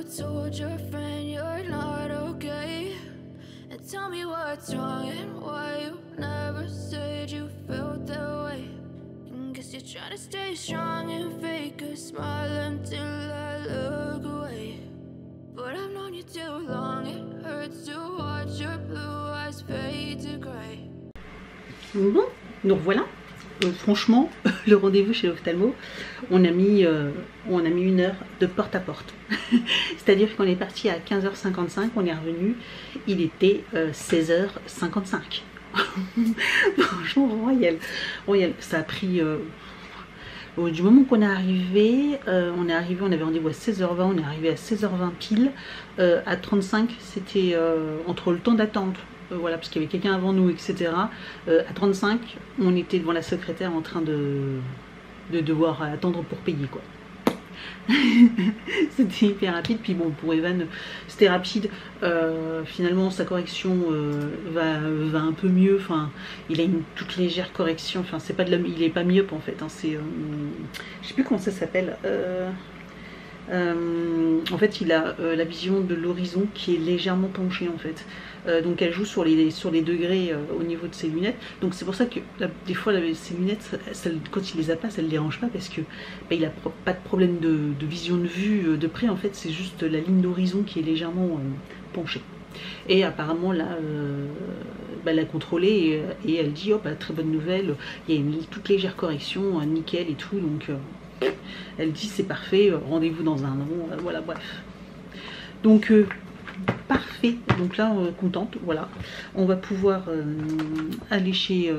told your friend you're not okay? And tell me what's wrong and why you never said you felt that way. And guess you're trying to stay strong and fake a smile until I look away. But I've known you too long, it hurts to watch your blue eyes fade to grey. Bon, nous revoilà. Franchement, le rendez-vous chez l'ophtalmo, on a mis 1 heure de porte à porte. C'est-à-dire qu'on est parti à 15h55, on est revenu, il était 16h55. Franchement, royal. Ça a pris... du moment qu'on est arrivé, on avait rendez-vous à 16h20, on est arrivé à 16h20 pile. À 35, c'était entre le temps d'attente. Voilà, parce qu'il y avait quelqu'un avant nous, etc. À 35, on était devant la secrétaire en train de devoir attendre pour payer, quoi. C'était hyper rapide. Puis bon, pour Evan, c'était rapide. Finalement, sa correction va un peu mieux. Enfin, il a une toute légère correction. Enfin, c'est pas de il est pas myope en fait. Hein. C'est, je sais plus comment ça s'appelle. En fait, il a la vision de l'horizon qui est légèrement penchée en fait. Donc elle joue sur les degrés au niveau de ses lunettes. Donc c'est pour ça que des fois ses lunettes, quand il les a pas, ça ne le dérange pas parce que il n'a pas de problème de vision de vue de près. En fait, c'est juste la ligne d'horizon qui est légèrement penchée. Et apparemment là, elle l'a contrôlé et elle dit oh, très bonne nouvelle, il y a une toute légère correction, nickel et tout. Donc elle dit c'est parfait, rendez-vous dans 1 an. Voilà, bref. Donc parfait, donc là contente, voilà, on va pouvoir aller chez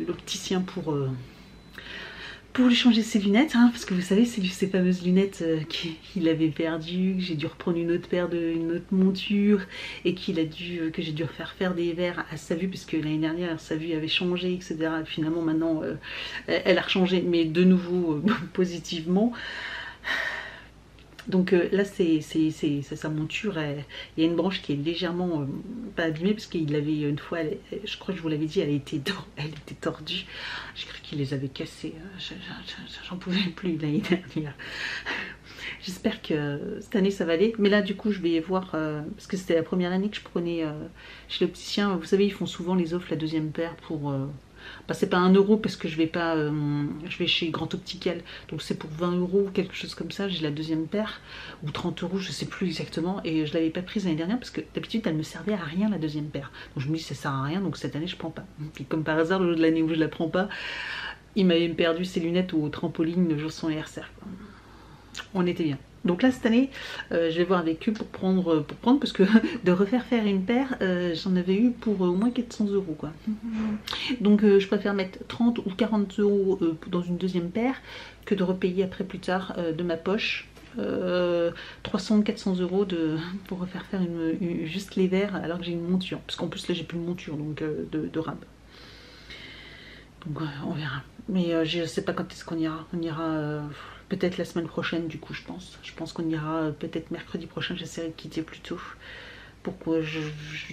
l'opticien pour lui changer ses lunettes, hein, parce que vous savez c'est ces fameuses lunettes qu'il avait perdues, que j'ai dû reprendre une autre monture et que j'ai dû faire des verres à sa vue parce que l'année dernière sa vue avait changé, etc. Et finalement maintenant elle a rechangé, mais de nouveau positivement. Donc là c'est sa monture, il y a une branche qui est légèrement pas abîmée parce qu'il avait une fois, je crois que je vous l'avais dit, elle était tordue. J'ai cru qu'il les avait cassées, j'en pouvais plus l'année dernière. J'espère que cette année ça va aller, mais là du coup je vais voir, parce que c'était la première année que je prenais chez l'opticien. Vous savez ils font souvent les offres la 2e paire pour... c'est pas 1 euro parce que je vais chez Grand Optical, donc c'est pour 20 euros ou quelque chose comme ça. J'ai la 2e paire ou 30 euros, je sais plus exactement, et je l'avais pas prise l'année dernière parce que d'habitude elle me servait à rien la 2e paire, donc je me dis ça sert à rien, donc cette année je prends pas. Puis comme par hasard le jour de l'année où je la prends pas, il m'avait perdu ses lunettes au trampoline le jour de son anniversaire. On était bien. Donc là cette année je vais voir avec eux pour prendre parce que de refaire une paire j'en avais eu pour au moins 400 euros quoi. Donc je préfère mettre 30 ou 40 euros dans une 2e paire que de repayer après plus tard de ma poche 300 ou 400 euros pour refaire juste les verres alors que j'ai une monture, parce qu'en plus là j'ai plus de monture donc de rab. Donc on verra, mais je sais pas quand est-ce qu'on ira. On ira peut-être la semaine prochaine du coup je pense qu'on ira peut-être mercredi prochain. J'essaierai de quitter plus tôt pour que je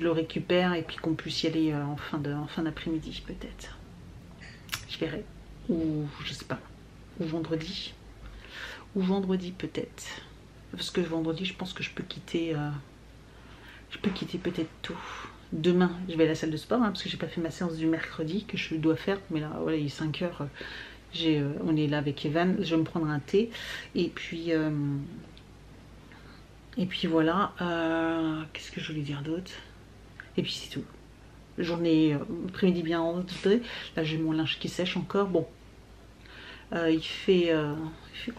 le récupère et puis qu'on puisse y aller en fin d'après-midi peut-être. Je verrai, ou je sais pas, ou vendredi peut-être, parce que vendredi je pense que je peux quitter peut-être tôt. Demain je vais à la salle de sport hein, parce que j'ai pas fait ma séance du mercredi que je dois faire, mais là voilà il est 5 h. On est là avec Evan, je vais me prendre un thé et puis voilà. Qu'est-ce que je voulais dire d'autre? Et puis c'est tout. Journée après-midi bien rentrée. Là j'ai mon linge qui sèche encore. Bon, il fait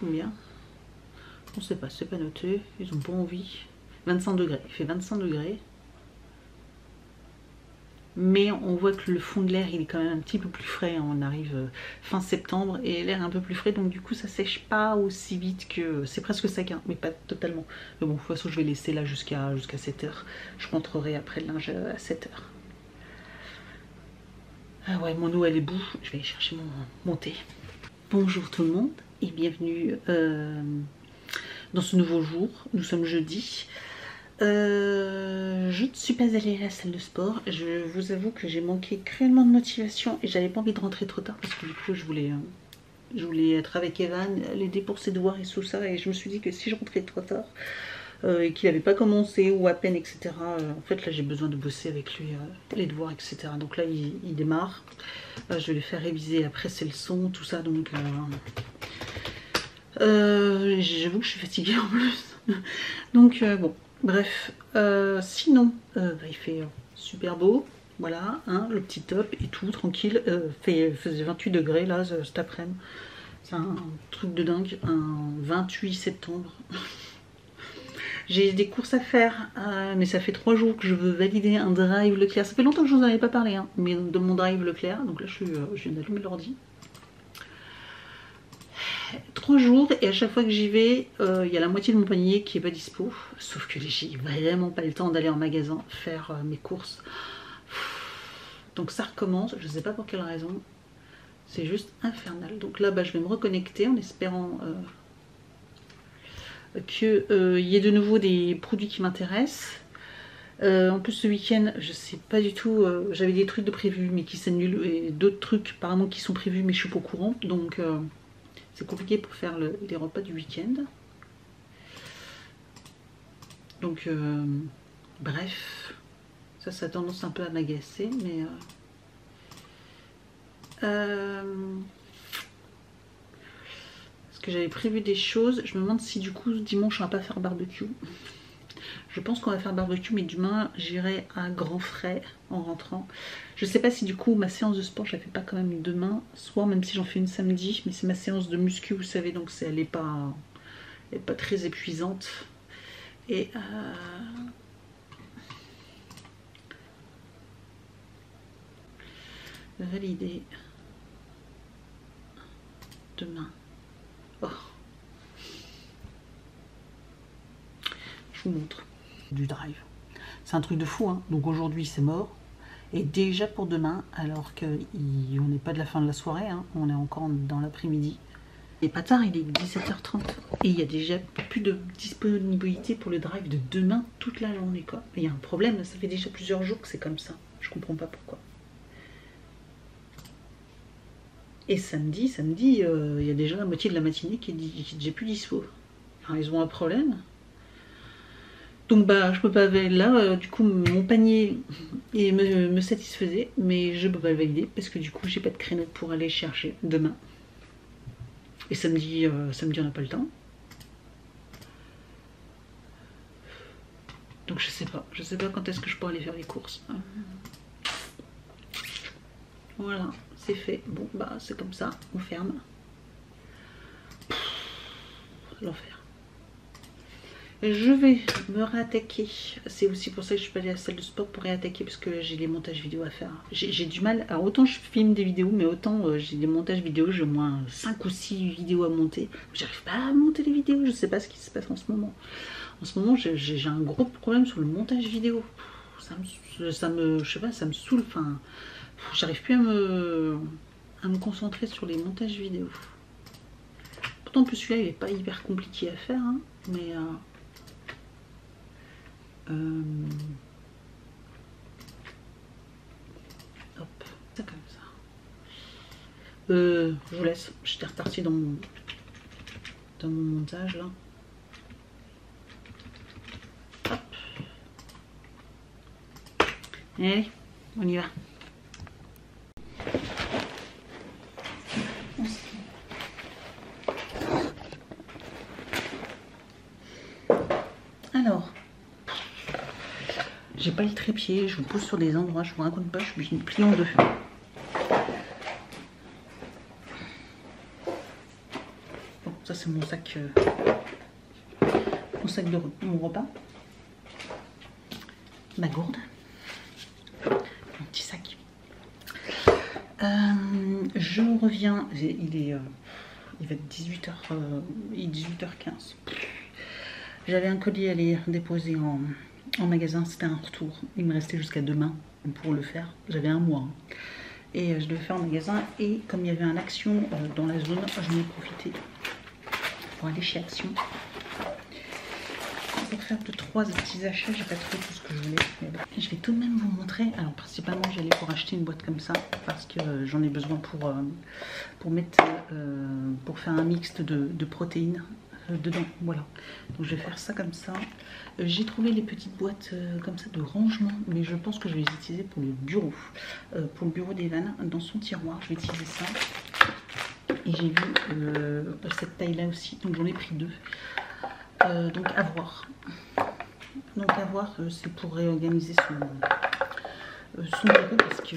combien? On sait pas, c'est pas noté. Ils ont pas envie. 25 degrés. Il fait 25 degrés. Mais on voit que le fond de l'air il est quand même un petit peu plus frais. On arrive fin septembre et l'air est un peu plus frais, donc du coup ça sèche pas aussi vite que... C'est presque sec hein, mais pas totalement. Mais bon de toute façon je vais laisser là jusqu'à 7 h. Je rentrerai après le linge à 7 h. Ah ouais, mon eau elle est boue, je vais aller chercher mon thé. Bonjour tout le monde et bienvenue dans ce nouveau jour. Nous sommes jeudi. Je ne suis pas allée à la salle de sport. Je vous avoue que j'ai manqué cruellement de motivation et j'avais pas envie de rentrer trop tard parce que du coup je voulais être avec Evan, l'aider pour ses devoirs et tout ça, et je me suis dit que si je rentrais trop tard et qu'il n'avait pas commencé ou à peine, etc. En fait, là, j'ai besoin de bosser avec lui, les devoirs, etc. Donc là, il démarre. Je vais lui faire réviser après ses leçons, tout ça. Donc, j'avoue que je suis fatiguée en plus. Donc, bon, bref. Sinon, il fait super beau. Voilà, hein, le petit top et tout, tranquille. Faisait 28 degrés là cet après-midi. C'est un truc de dingue. Un 28 septembre. J'ai des courses à faire, mais ça fait 3 jours que je veux valider un drive Leclerc. Ça fait longtemps que je vous en avais pas parlé, hein, mais de mon drive Leclerc. Donc là, je viens d'allumer l'ordi. 3 jours, et à chaque fois que j'y vais, il y a la moitié de mon panier qui est pas dispo. Sauf que j'ai vraiment pas le temps d'aller en magasin faire mes courses. Donc ça recommence, je sais pas pour quelle raison. C'est juste infernal. Donc là, je vais me reconnecter en espérant qu'il y ait de nouveau des produits qui m'intéressent. En plus, ce week-end, je sais pas du tout. J'avais des trucs de prévus, mais qui s'annulent, et d'autres trucs apparemment qui sont prévus, mais je suis pas au courant. Donc, c'est compliqué pour faire les repas du week-end. Donc, bref, ça a tendance un peu à m'agacer, mais. Parce que j'avais prévu des choses. Je me demande si du coup dimanche on va pas faire barbecue. Je pense qu'on va faire barbecue, mais demain j'irai à grands frais en rentrant. Je sais pas si du coup ma séance de sport je la fais pas quand même demain soir, même si j'en fais une samedi, mais c'est ma séance de muscu, vous savez, donc elle est pas très épuisante. Et valider demain. Oh. Je vous montre du drive. C'est un truc de fou, hein. Donc aujourd'hui c'est mort. Et déjà pour demain, alors qu'on n'est pas de la fin de la soirée, hein, on est encore dans l'après-midi. Et pas tard, il est 17h30. Et il y a déjà plus de disponibilité pour le drive de demain toute la journée, quoi. Il y a un problème, ça fait déjà plusieurs jours que c'est comme ça. Je comprends pas pourquoi. Et samedi, il y a déjà la moitié de la matinée qui est déjà plus dispo. Alors, ils ont un problème. Donc je peux pas là, du coup mon panier me satisfaisait, mais je peux pas le valider parce que du coup j'ai pas de créneau pour aller chercher demain. Et samedi on n'a pas le temps. Donc je sais pas quand est-ce que je pourrais aller faire les courses. Voilà, c'est fait. Bon c'est comme ça, on ferme. L'enfer. Je vais me réattaquer. C'est aussi pour ça que je suis pas allée à la salle de sport pour réattaquer, parce que j'ai les montages vidéo à faire. J'ai du mal. Alors autant je filme des vidéos, mais autant j'ai des montages vidéo. J'ai au moins 5 ou 6 vidéos à monter. J'arrive pas à monter les vidéos. Je sais pas ce qui se passe en ce moment. En ce moment, j'ai un gros problème sur le montage vidéo. Je sais pas, ça me saoule. Enfin, j'arrive plus à me concentrer sur les montages vidéo. Pourtant, en plus, celui-là, il est pas hyper compliqué à faire, hein, mais hop, ça comme ça. Je vous laisse. J'étais repartie dans mon montage là. Hop. Allez, on y va. Alors, j'ai pas le trépied, je vous pousse sur des endroits, je vous raconte pas, je suis pliée en deux. Bon, ça c'est mon sac de mon repas. Ma gourde. Mon petit sac. Je reviens, il va être 18h, 18h15. J'avais un colis à aller déposer en magasin, c'était un retour. Il me restait jusqu'à demain pour le faire. J'avais un mois. Et je devais faire en magasin. Et comme il y avait un Action dans la zone, j'en ai profité pour aller chez Action. Pour faire 2-3 petits achats, j'ai pas trouvé tout ce que je voulais. Mais bon. Je vais tout de même vous montrer. Alors principalement j'allais pour acheter une boîte comme ça parce que j'en ai besoin pour mettre pour faire un mixte de protéines. dedans. Voilà, donc je vais faire ça comme ça. J'ai trouvé les petites boîtes comme ça de rangement, mais je pense que je vais les utiliser pour le bureau. Pour le bureau d'Evan, dans son tiroir, je vais utiliser ça. Et j'ai vu cette taille là aussi, donc j'en ai pris 2. Donc à voir. Donc à voir, c'est pour réorganiser son bureau parce que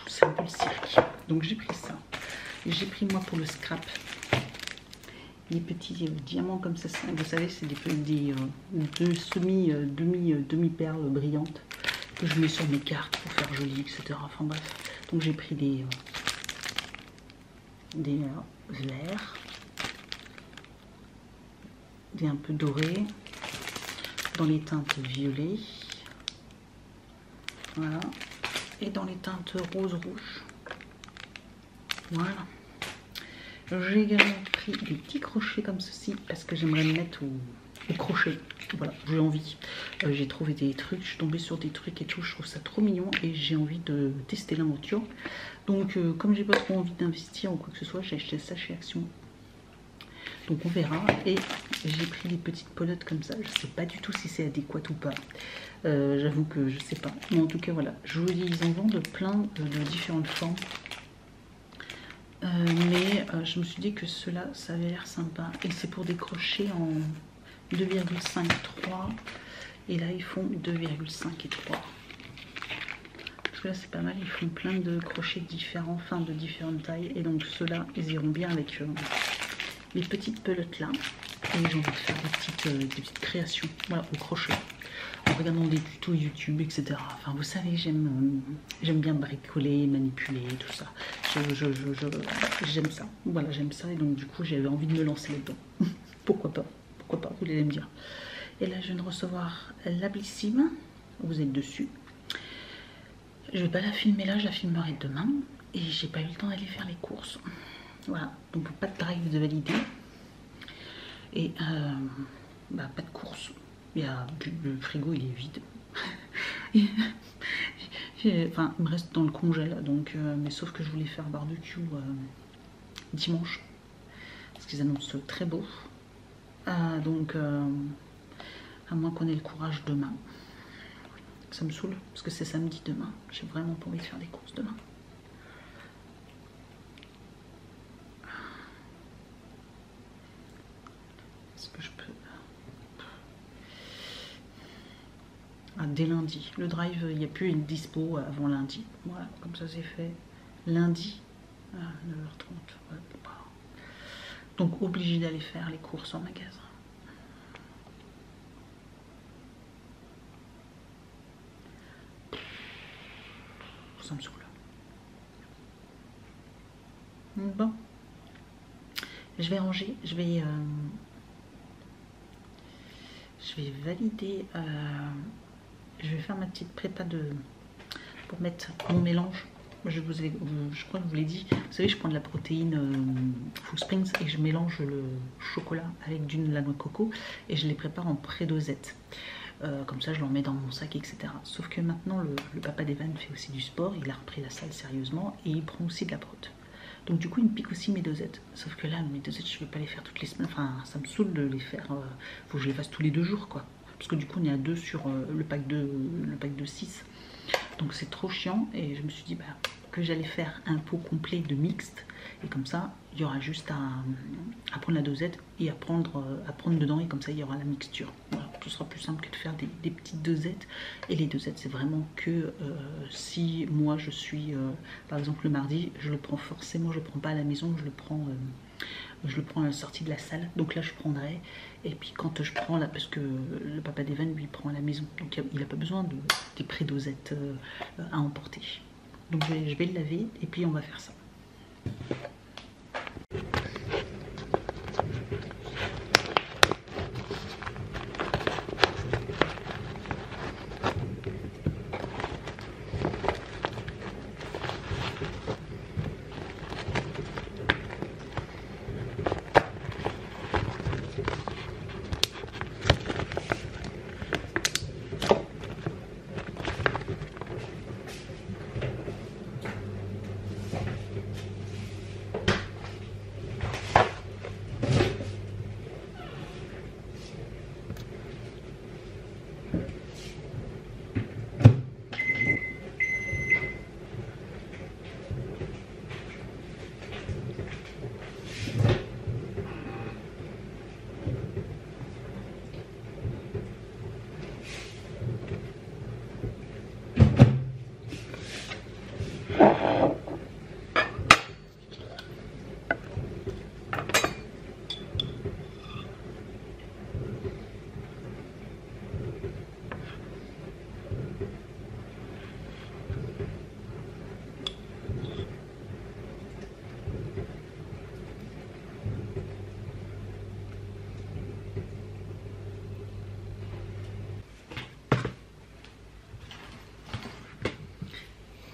c'est un peu le cirque. Donc j'ai pris ça. J'ai pris moi pour le scrap les petits diamants comme ça. Vous savez, c'est des demi-perles brillantes que je mets sur mes cartes pour faire joli, etc. Enfin bref. Donc j'ai pris des verts, des un peu dorés, dans les teintes violet, voilà, et dans les teintes rose rouge, voilà. J'ai également pris des petits crochets comme ceci parce que j'aimerais me mettre au crochet. Voilà, j'ai envie. J'ai trouvé des trucs, je suis tombée sur des trucs et tout, je trouve ça trop mignon et j'ai envie de tester l'aventure. Donc comme j'ai pas trop envie d'investir ou quoi que ce soit, j'ai acheté ça chez Action. Donc on verra. Et j'ai pris des petites pelotes comme ça, je sais pas du tout si c'est adéquat ou pas. J'avoue que je sais pas. Mais en tout cas voilà, ils en vendent plein de différentes formes. Mais je me suis dit que cela ça avait l'air sympa et c'est pour des crochets en 2,5 3 et là ils font 2,5 et 3 parce que là c'est pas mal, ils font plein de crochets différents, enfin de différentes tailles, et donc ceux-là ils iront bien avec les petites pelotes là. Et j'ai envie de faire des petites créations, voilà, au crochet, en regardant des tutos YouTube, etc. Enfin vous savez, j'aime bien bricoler, manipuler, tout ça. J'aime ça, voilà, j'aime ça, et donc du coup j'avais envie de me lancer là-dedans. Pourquoi pas, vous allez me dire. Et là je viens de recevoir la Blissim, vous êtes dessus. Je vais pas la filmer là, je la filmerai demain, et j'ai pas eu le temps d'aller faire les courses. Voilà, donc pas de drive de valider, et pas de courses. Le frigo il est vide. Enfin, il me reste dans le congèle, donc, mais sauf que je voulais faire barbecue dimanche, parce qu'ils annoncent très beau. Donc, à moins qu'on ait le courage demain. Ça me saoule, parce que c'est samedi demain. J'ai vraiment pas envie de faire des courses demain. Est-ce que je peux... dès lundi. Le drive, il n'y a plus une dispo avant lundi. Voilà, comme ça c'est fait. Lundi à 9h30. Ouais, donc obligé d'aller faire les courses en magasin. Ça me saoule. Bon. Je vais ranger. Je vais valider... je vais faire ma petite prépa pour mettre mon mélange. Je crois que je vous l'ai dit. Vous savez, je prends de la protéine Full Springs et je mélange le chocolat avec la noix de coco et je les prépare en pré-dosette. Comme ça, je l'en mets dans mon sac, etc. Sauf que maintenant, le papa d'Evan fait aussi du sport. Il a repris la salle sérieusement et il prend aussi de la prot. Donc du coup, il me pique aussi mes dosettes. Sauf que là, mes dosettes, je ne vais pas les faire toutes les semaines. Enfin, ça me saoule de les faire. Faut que je les fasse tous les 2 jours, quoi. Parce que du coup on est à 2 sur le pack de 6, donc c'est trop chiant, et je me suis dit que j'allais faire un pot complet de mixte, et comme ça il y aura juste à prendre la dosette et à prendre dedans, et comme ça il y aura la mixture. Voilà, ce sera plus simple que de faire des petites dosettes, et les dosettes c'est vraiment que si moi je suis par exemple le mardi, je le prends forcément, je le prends pas à la maison, je le prends à la sortie de la salle, donc là je prendrai, et puis quand je prends là, parce que le papa d'Evan lui prend à la maison, donc il n'a pas besoin des pré-dosettes à emporter. Donc je vais le laver et puis on va faire ça.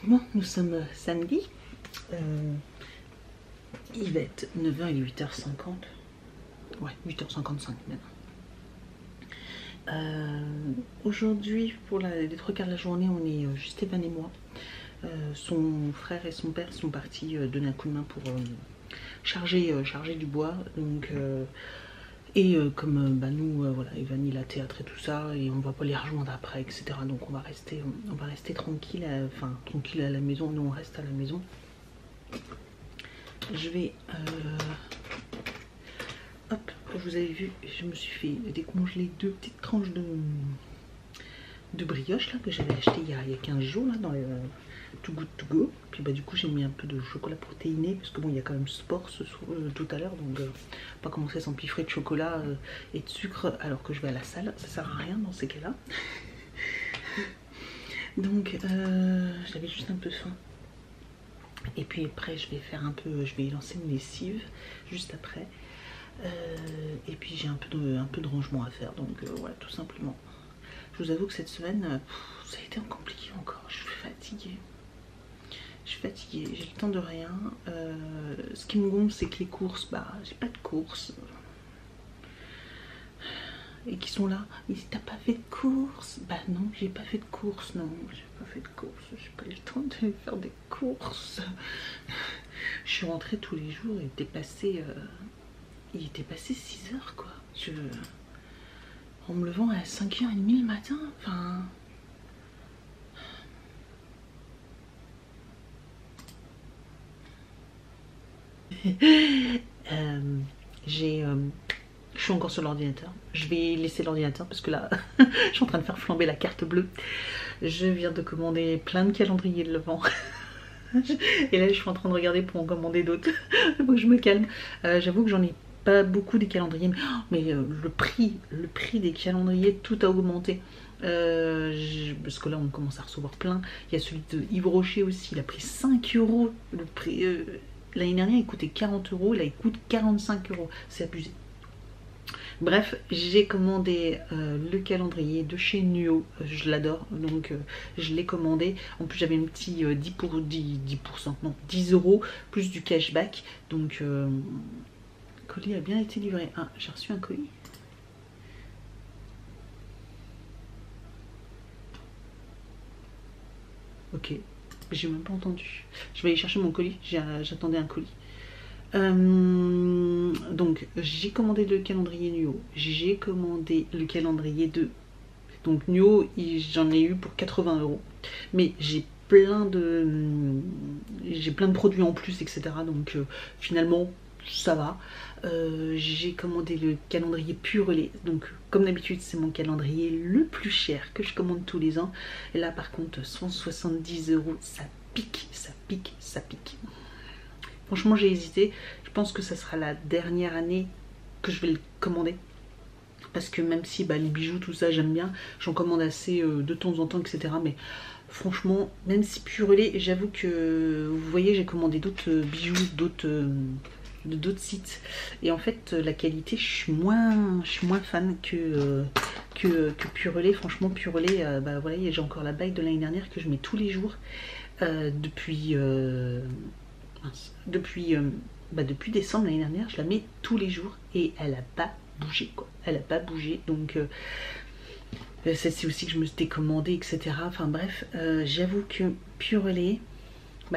Bon, nous sommes samedi. Il va être 9h, il est 8h50. Ouais, 8h55 maintenant. Aujourd'hui, pour les 3 quarts de la journée, on est juste Evan et moi. Son frère et son père sont partis donner un coup de main pour charger du bois. Donc, comme nous, voilà, Evan il a théâtre et tout ça, et on va pas les rejoindre après, etc. Donc on va rester tranquille, tranquille à la maison. Nous on reste à la maison. Je vais hop, vous avez vu, je me suis fait décongeler 2 petites tranches de brioche là que j'avais acheté il y a 15 jours là dans les Too Good To Go. Puis du coup j'ai mis un peu de chocolat protéiné parce que bon, il y a quand même sport tout à l'heure, donc pas commencer à s'empiffrer de chocolat et de sucre alors que je vais à la salle, ça sert à rien dans ces cas là. Donc j'avais juste un peu faim. Et puis après je vais lancer une lessive juste après. Et puis j'ai un peu de rangement à faire, donc voilà, tout simplement. Je vous avoue que cette semaine ça a été compliqué encore. Je suis fatiguée, j'ai le temps de rien. Ce qui me gonfle, c'est que les courses, j'ai pas de courses et qui sont là. Ils disent t'as pas fait de courses? Bah non, j'ai pas fait de courses, j'ai pas eu le temps de faire des courses. Je suis rentrée tous les jours, il était passé 6 heures quoi. En me levant à 5h30 le matin, enfin. Je suis encore sur l'ordinateur. Je vais laisser l'ordinateur parce que là, je suis en train de faire flamber la carte bleue. Je viens de commander plein de calendriers de l'Avent. Et là, je suis en train de regarder pour en commander d'autres. Il faut que je me calme. J'avoue que j'en ai pas beaucoup des calendriers, mais le prix des calendriers, tout a augmenté. Parce que là, on commence à recevoir plein. Il y a celui de Yves Rocher aussi, il a pris 5 €. Le prix, l'année dernière, il coûtait 40 €, là, il coûte 45 €. C'est abusé. Bref, j'ai commandé le calendrier de chez Nuo, je l'adore, donc je l'ai commandé. En plus j'avais un petit 10%, non 10 € plus du cashback, donc le colis a bien été livré. Ah, j'ai reçu un colis. Ok, j'ai même pas entendu. Je vais aller chercher mon colis, j'attendais un colis. Donc j'ai commandé le calendrier Nuo, j'ai commandé le calendrier de donc Nuo, j'en ai eu pour 80 €, mais j'ai plein de produits en plus, etc. Donc finalement ça va. J'ai commandé le calendrier Purelay, donc comme d'habitude c'est mon calendrier le plus cher que je commande tous les ans, et là par contre 170 €, ça pique. Franchement j'ai hésité, je pense que ça sera la dernière année que je vais le commander. Parce que même si les bijoux, tout ça j'aime bien, j'en commande assez de temps en temps, etc. Mais franchement, même si Purelay, j'avoue que vous voyez, j'ai commandé d'autres bijoux, d'autres sites. Et en fait la qualité, je suis moins fan que Purelay. Franchement Purelay, voilà, j'ai encore la bague de l'année dernière que je mets tous les jours depuis décembre l'année dernière, je la mets tous les jours et elle a pas bougé quoi. Elle a pas bougé, donc celle-ci aussi que je me suis décommandée, etc. Enfin bref, j'avoue que Purelay,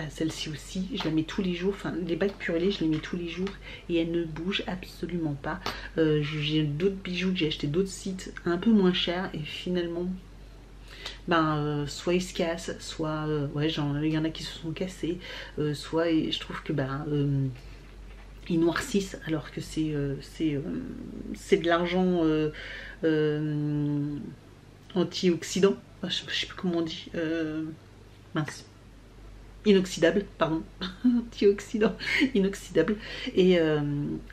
celle-ci aussi, je la mets tous les jours. Enfin les bagues Purelay, je les mets tous les jours et elles ne bougent absolument pas. J'ai d'autres bijoux que j'ai acheté d'autres sites un peu moins chers et finalement soit ils se cassent, soit il y en a qui se sont cassés, soit je trouve que ils noircissent alors que c'est de l'argent antioxydant, je sais plus comment on dit, mince, inoxydable, pardon, antioxydant, inoxydable, et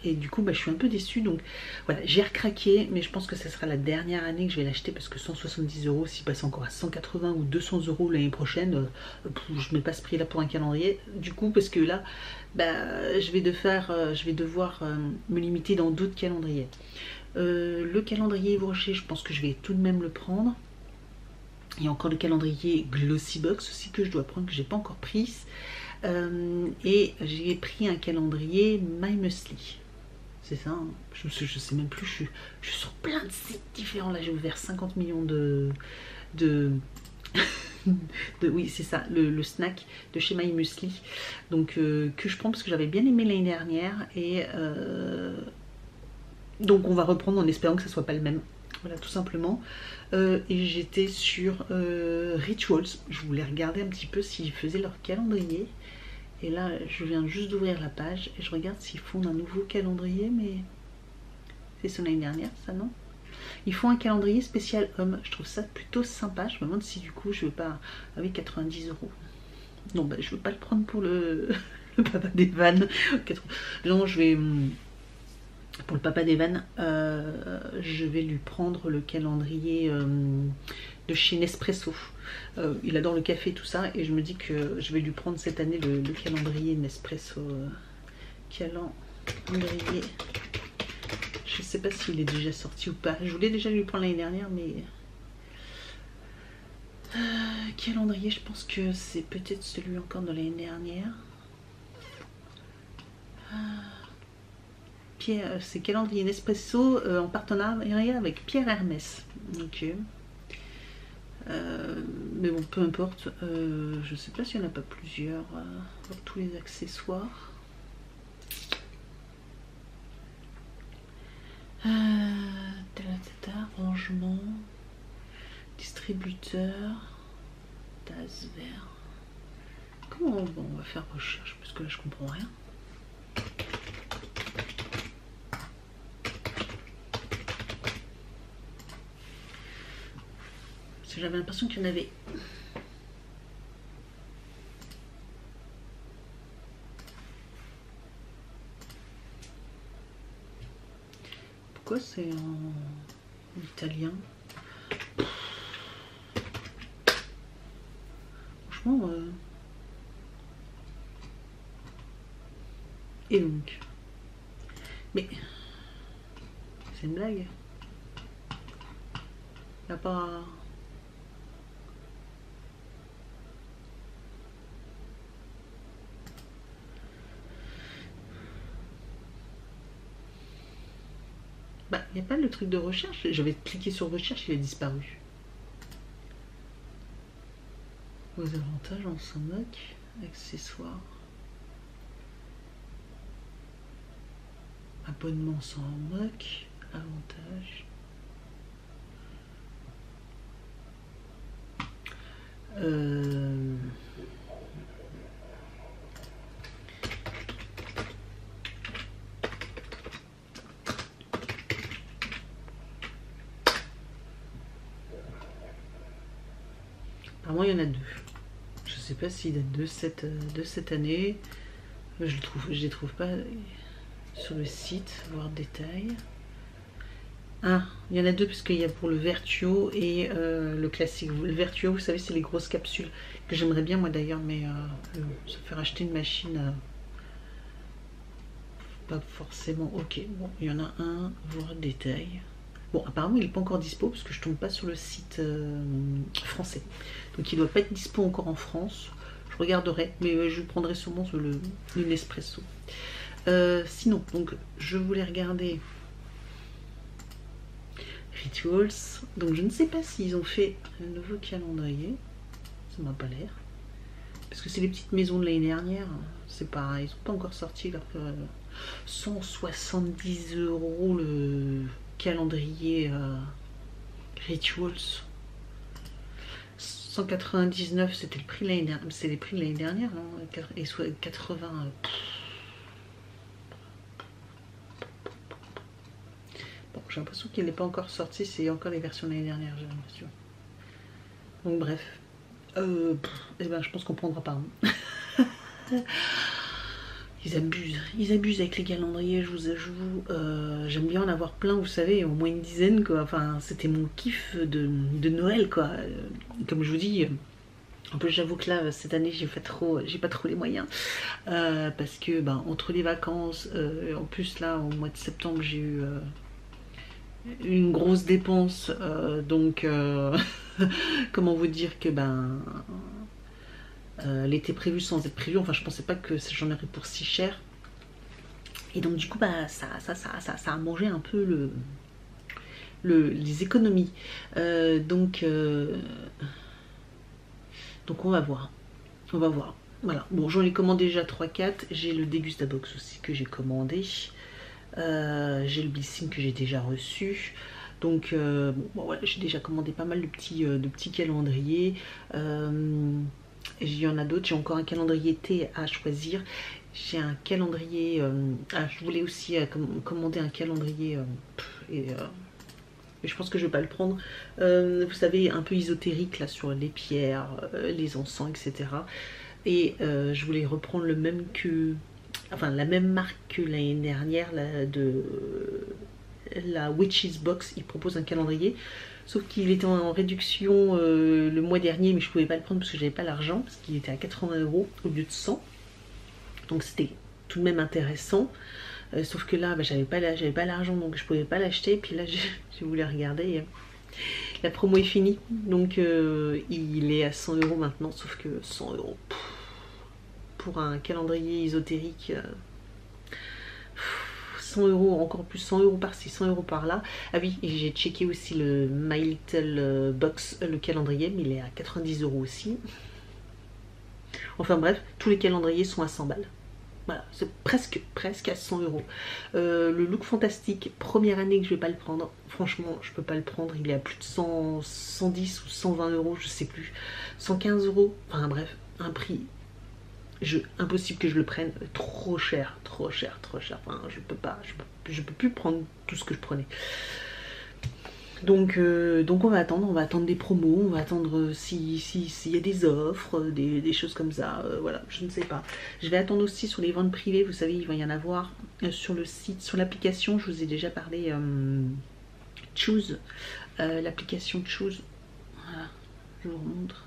du coup je suis un peu déçue, donc voilà, j'ai recraqué, mais je pense que ça sera la dernière année que je vais l'acheter, parce que 170 €, s'il passe encore à 180 ou 200 € l'année prochaine, je mets pas ce prix là pour un calendrier, du coup, parce que là je vais devoir me limiter dans d'autres calendriers. Le calendrier Yves Rocher, je pense que je vais tout de même le prendre. Il y a encore le calendrier Glossybox aussi que je dois prendre, que j'ai pas encore prise. Et j'ai pris un calendrier My Muesli. C'est ça, hein. Je sais même plus, je suis sur plein de sites différents. Là j'ai ouvert 50 millions oui c'est ça, le snack de chez My Muesli. Donc que je prends parce que j'avais bien aimé l'année dernière. Et donc on va reprendre en espérant que ça soit pas le même. Voilà, tout simplement. Et j'étais sur Rituals. Je voulais regarder un petit peu s'ils faisaient leur calendrier. Et là, je viens juste d'ouvrir la page et je regarde s'ils font un nouveau calendrier, mais c'est son l'année dernière, ça, non? Ils font un calendrier spécial homme. Je trouve ça plutôt sympa. Je me demande si du coup je veux pas... Ah oui, 90 €. Non, bah, je veux pas le prendre pour le papa des vannes. Non, je vais... Pour le papa des vannes, je vais lui prendre le calendrier de chez Nespresso. Il adore le café, tout ça, et je me dis que je vais lui prendre cette année le calendrier Nespresso. Calendrier. Je sais pas s'il est déjà sorti ou pas. Je voulais déjà lui prendre l'année dernière, mais... calendrier, je pense que c'est peut-être celui encore de l'année dernière. C'est calendrier Nespresso en partenariat avec Pierre Hermès. Ok. Mais bon, peu importe. Je sais pas s'il n'y en a pas plusieurs pour tous les accessoires. Rangement, distributeur, tasse vert. Comment on va faire recherche parce que là je comprends rien. J'avais l'impression qu'il y en avait. Pourquoi c'est en italien? Franchement. Et donc. Mais. C'est une blague. Il n'y a pas. Bah, il n'y a pas le truc de recherche. J'avais cliqué sur recherche, il a disparu. Vos avantages, on s'en moque. Accessoires. Abonnement, on s'en moque. Avantages. Apparemment il y en a deux. Je sais pas s'il date de cette année. Je les trouve pas sur le site. Voir détails. Ah, il y en a deux parce qu'il y a pour le Vertuo et le classique. Le Vertuo, vous savez, c'est les grosses capsules que j'aimerais bien moi d'ailleurs, mais se faire acheter une machine, pas forcément. Ok, bon, il y en a un. Voir détails. Bon, apparemment il n'est pas encore dispo parce que je tombe pas sur le site français. Donc il doit pas être dispo encore en France. Je regarderai, mais je prendrai sûrement le Nespresso. Sinon, donc je voulais regarder Rituals. Donc je ne sais pas s'ils ont fait un nouveau calendrier. Ça m'a pas l'air. Parce que c'est les petites maisons de l'année dernière. C'est pareil, ils n'ont pas encore sorti leur 170 € le calendrier Rituals. 199 c'était le prix l'année dernière, c'est les prix de l'année dernière, hein, et soit 80. Bon, j'ai l'impression qu'il n'est pas encore sorti, c'est encore les versions de l'année dernière, j'ai l'impression. Donc bref, et ben je pense qu'on prendra pas. Hein. Ils abusent avec les calendriers, je vous avoue. J'aime bien en avoir plein, vous savez, au moins une dizaine, quoi. Enfin, c'était mon kiff de Noël, quoi. Comme je vous dis, en plus j'avoue que là, cette année, j'ai pas trop les moyens. Parce que, ben, entre les vacances, en plus là, au mois de septembre, j'ai eu une grosse dépense, donc comment vous dire que ben elle était prévue sans être prévue. Enfin, je pensais pas que j'en aurais pour si cher. Et donc du coup, bah ça a mangé un peu les économies. Donc on va voir. On va voir. Voilà. Bon, j'en ai commandé déjà 3-4. J'ai le Degustabox aussi que j'ai commandé. J'ai le Blissim que j'ai déjà reçu. Donc bon, voilà, j'ai déjà commandé pas mal de petits calendriers. Il y en a d'autres. J'ai encore un calendrier thé à choisir. J'ai un calendrier. Je voulais aussi commander un calendrier. Et je pense que je vais pas le prendre. Vous savez, un peu ésotérique là sur les pierres, les encens, etc. Et je voulais reprendre le même que. Enfin, la même marque que l'année dernière, de la Witch's Box. Il propose un calendrier. Sauf qu'il était en réduction le mois dernier, mais je pouvais pas le prendre parce que j'avais pas l'argent, parce qu'il était à 80 € au lieu de 100. Donc c'était tout de même intéressant. Sauf que là, bah, j'avais pas l'argent, donc je pouvais pas l'acheter. Puis là, j'ai voulu regarder. La promo est finie, donc il est à 100 € maintenant. Sauf que 100 € pour un calendrier ésotérique. 100 €, encore plus 100 € par-ci, 100 € par-là. Ah oui, et j'ai checké aussi le My Little Box, le calendrier, mais il est à 90 € aussi. Enfin bref, tous les calendriers sont à 100 balles. Voilà, c'est presque à 100 €. Le Look Fantastique, première année que je vais pas le prendre. Franchement, je peux pas le prendre. Il est à plus de 110 ou 120 €, je sais plus. 115 €. Enfin bref, un prix. Impossible que je le prenne. Trop cher. Enfin, je peux plus prendre tout ce que je prenais. Donc on va attendre des promos, on va attendre s'il y a des offres, des choses comme ça, voilà, je ne sais pas. Je vais attendre aussi sur les ventes privées, vous savez, il va y en avoir sur le site, sur l'application, je vous ai déjà parlé, Choose, l'application Choose, voilà, je vous remontre.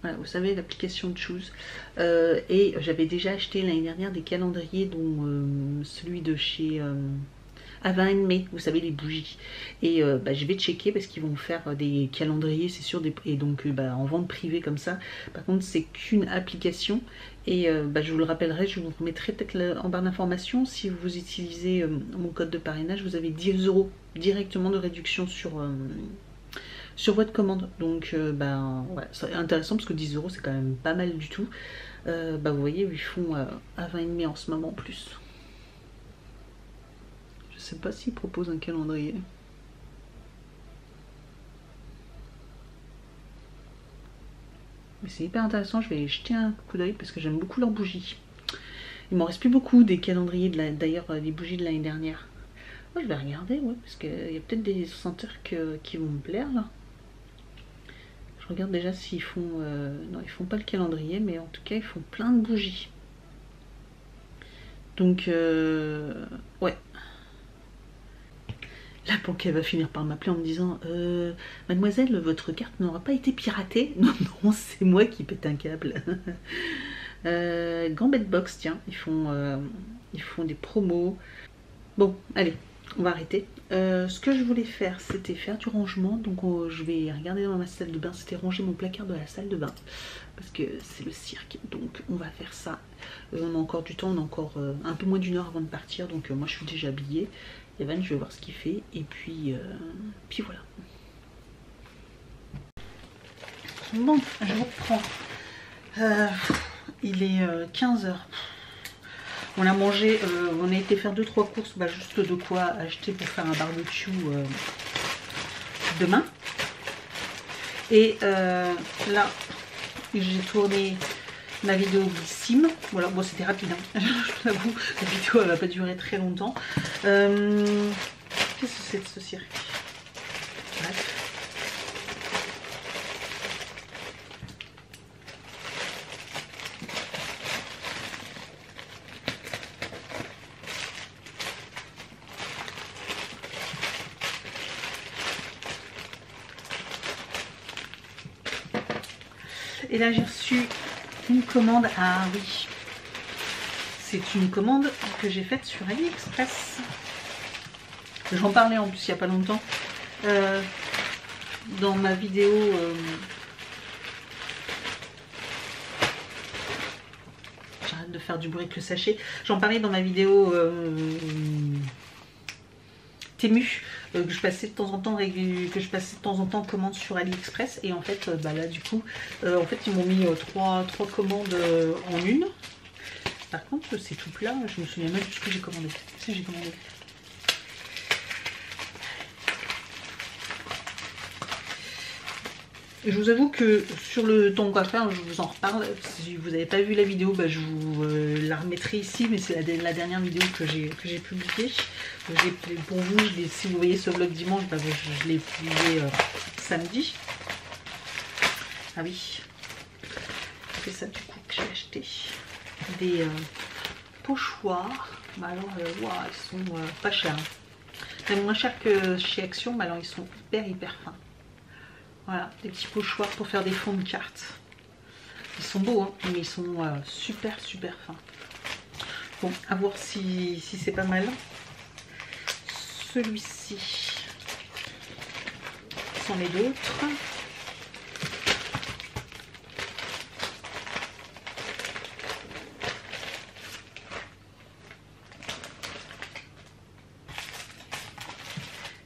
Voilà, vous savez, l'application Choose. Et j'avais déjà acheté l'année dernière des calendriers, dont celui de chez Ava & May, vous savez, les bougies. Et bah, je vais checker parce qu'ils vont faire des calendriers, c'est sûr, et donc bah, en vente privée comme ça. Par contre, c'est qu'une application. Et bah, je vous le rappellerai, je vous remettrai peut-être en barre d'informations. Si vous utilisez mon code de parrainage, vous avez 10 € directement de réduction sur votre commande. Donc ben ouais, c'est intéressant parce que 10 € c'est quand même pas mal du tout. Bah vous voyez, ils font à 20,5 en ce moment en plus. Je sais pas s'ils proposent un calendrier. Mais c'est hyper intéressant, je vais jeter un coup d'œil parce que j'aime beaucoup leurs bougies. Il m'en reste plus beaucoup des calendriers d'ailleurs des bougies de l'année dernière. Moi je vais regarder, ouais, parce qu'il y a peut-être des senteurs qui vont me plaire là. Je regarde déjà s'ils font... non, ils font pas le calendrier, mais en tout cas, ils font plein de bougies. Donc, ouais. La banque, elle va finir par m'appeler en me disant mademoiselle, votre carte n'aura pas été piratée. Non, non, c'est moi qui pète un câble. Gambit Box, tiens, ils font des promos. Bon, allez. On va arrêter. Ce que je voulais faire, c'était faire du rangement. Donc je vais regarder dans ma salle de bain. C'était ranger mon placard de la salle de bain. Parce que c'est le cirque. Donc on va faire ça. On a encore du temps. On a encore un peu moins d'une heure avant de partir. Donc moi je suis déjà habillée. Evan, je vais voir ce qu'il fait. Et puis voilà. Bon, je reprends. Il est 15 h. On a mangé, on a été faire 2-3 courses, bah juste de quoi acheter pour faire un barbecue demain. Et là, j'ai tourné ma vidéo Blissim. Voilà, bon c'était rapide, hein. Je t'avoue, la vidéo elle va pas durer très longtemps. Qu'est-ce que c'est de ce cirque? Bref. Et là j'ai reçu une commande. Ah oui, c'est une commande que j'ai faite sur AliExpress. J'en parlais en plus il n'y a pas longtemps. dans ma vidéo... J'arrête de faire du bruit avec le sachet. J'en parlais dans ma vidéo Temu, que je passais de temps en temps commande sur AliExpress. Et en fait, là du coup, en fait ils m'ont mis trois commandes en une. Par contre, c'est tout plat. Je me souviens même de ce que j'ai commandé. Si j'ai commandé. Et je vous avoue que sur le ton coiffeur, je vous en reparle. Si vous n'avez pas vu la vidéo, je vous la remettrai ici. Mais c'est la dernière vidéo que j'ai publiée. Pour vous, si vous voyez ce vlog dimanche, je l'ai publié samedi. Ah oui. C'est ça du coup que j'ai acheté. Des pochoirs. Alors, wow, ils sont pas chers. Même moins chers que chez Action, mais alors ils sont hyper fins. Voilà, des petits pochoirs pour faire des fonds de cartes. Ils sont beaux, hein, mais ils sont super fins. Bon, à voir si c'est pas mal. Celui-ci, c'en est d'autres.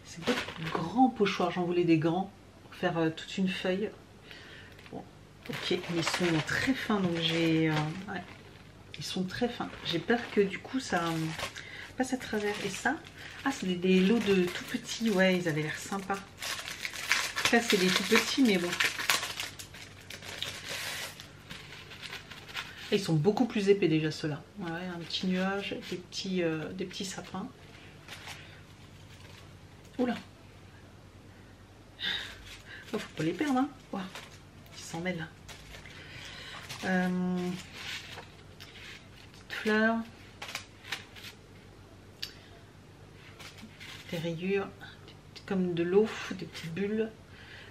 C'est d'autres grands pochoirs, j'en voulais des grands. Faire toute une feuille. Bon, ok, mais ils sont très fins, donc j'ai ouais, ils sont très fins. J'ai peur que du coup ça passe à travers. Et ça, ah, c'est des lots de tout petits. Ouais, ils avaient l'air sympas. Là c'est des tout petits, mais bon, et ils sont beaucoup plus épais déjà ceux-là. Ouais, un petit nuage, des petits sapins. Oula, faut pas les perdre, hein. Wow. Ils s'en mêlent. Fleurs. Des rayures. Comme de l'eau, des petites bulles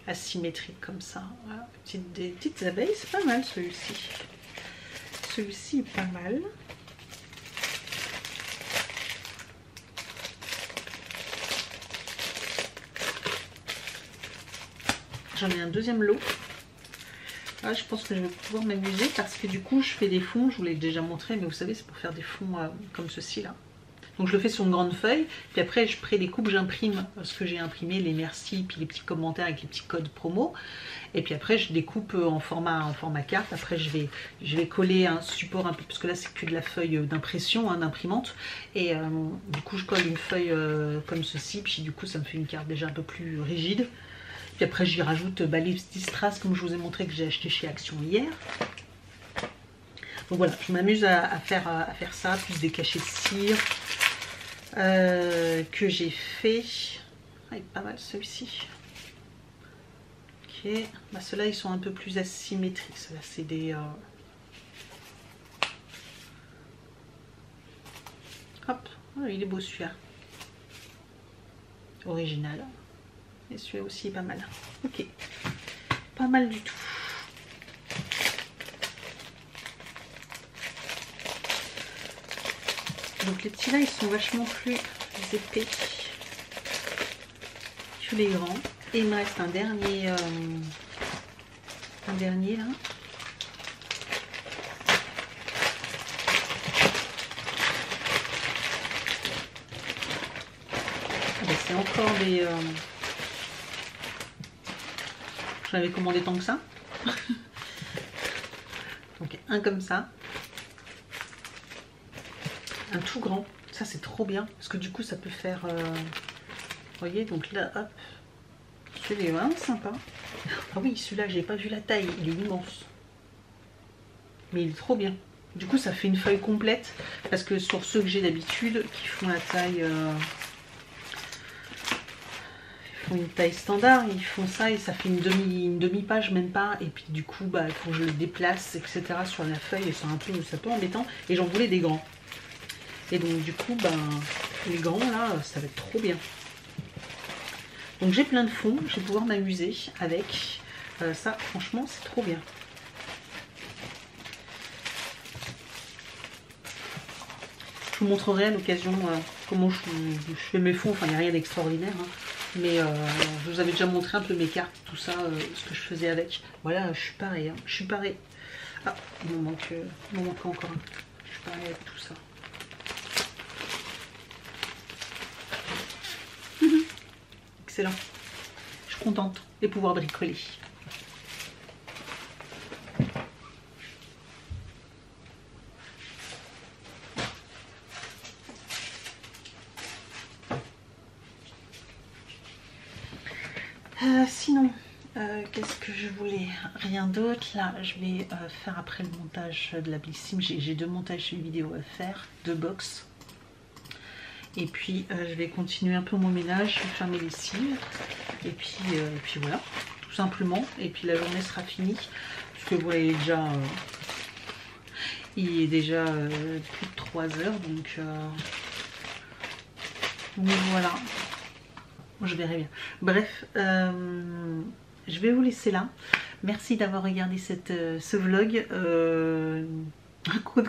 asymétriques comme ça. Voilà. Des petites abeilles, c'est pas mal celui-ci. Celui-ci est pas mal. J'en ai un deuxième lot. Là, je pense que je vais pouvoir m'amuser parce que du coup, je fais des fonds. Je vous l'ai déjà montré, mais vous savez, c'est pour faire des fonds comme ceci là. Donc, je le fais sur une grande feuille. Puis après, je prédécoupe, j'imprime ce que j'ai imprimé, les merci, puis les petits commentaires avec les petits codes promo. Et puis après, je découpe en format carte. Après, je vais coller un support un peu, parce que là, c'est que de la feuille d'impression, hein, d'imprimante. Et du coup, je colle une feuille comme ceci. Puis du coup, ça me fait une carte déjà un peu plus rigide. Puis après j'y rajoute les petits strass comme je vous ai montré que j'ai acheté chez Action hier. Donc voilà, je m'amuse à faire ça, plus des cachets de cire que j'ai fait. Ah, il est pas mal celui-ci. Ok, ceux-là ils sont un peu plus asymétriques. Ceux-là c'est des... Hop, oh, il est beau celui-là. Original. Et celui-là aussi est pas mal. Ok, pas mal du tout. Donc les petits là, ils sont vachement plus épais que les grands. Et il me reste un dernier là. C'est encore des... J'en avais commandé tant que ça. Donc un comme ça. Un tout grand. Ça c'est trop bien. Parce que du coup ça peut faire... Vous voyez, donc là, hop. Celui-là est vraiment sympa. Ah oui, celui-là, j'ai pas vu la taille. Il est immense. Mais il est trop bien. Du coup ça fait une feuille complète. Parce que sur ceux que j'ai d'habitude, qui font la taille... une taille standard, ils font ça et ça fait une demi-page, même pas, et puis du coup il faut que je le déplace etc sur la feuille et c'est un peu embêtant, et j'en voulais des grands, et donc du coup les grands là ça va être trop bien. Donc j'ai plein de fonds, je vais pouvoir m'amuser avec ça, franchement c'est trop bien. Je vous montrerai à l'occasion comment je fais mes fonds, enfin il n'y a rien d'extraordinaire, hein. Mais je vous avais déjà montré un peu mes cartes, tout ça, ce que je faisais avec. Voilà, je suis pareil, hein, je suis pareil. Ah, il me manque encore un. Je suis pareil avec tout ça. Excellent. Je suis contente de pouvoir bricoler. Sinon, qu'est-ce que je voulais? Rien d'autre. Là, je vais faire après le montage de la Bellissime. J'ai 2 montages vidéo à faire, 2 box. Et puis, je vais continuer un peu mon ménage, je vais faire mes lessives. Et puis voilà, tout simplement. Et puis la journée sera finie. Parce que vous voyez déjà, il est déjà plus de 3 heures. Donc voilà. Je verrai bien. Bref, je vais vous laisser là. Merci d'avoir regardé ce vlog.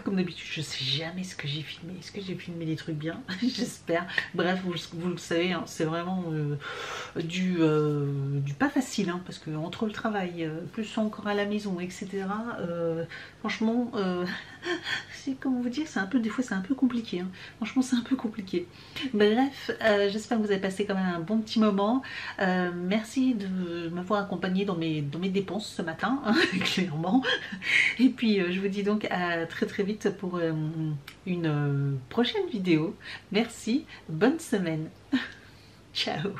Comme d'habitude, je sais jamais ce que j'ai filmé. Est-ce que j'ai filmé des trucs bien? J'espère. Bref, vous le savez, hein, c'est vraiment du pas facile, hein, parce que entre le travail, plus encore à la maison, etc. Franchement, c'est comment vous dire, c'est un peu, des fois c'est un peu compliqué. Hein. Franchement, c'est un peu compliqué. Bref, j'espère que vous avez passé quand même un bon petit moment. Merci de m'avoir accompagné dans mes dépenses ce matin, hein, clairement. Et puis, je vous dis donc à très vite pour une prochaine vidéo. Merci, bonne semaine. Ciao.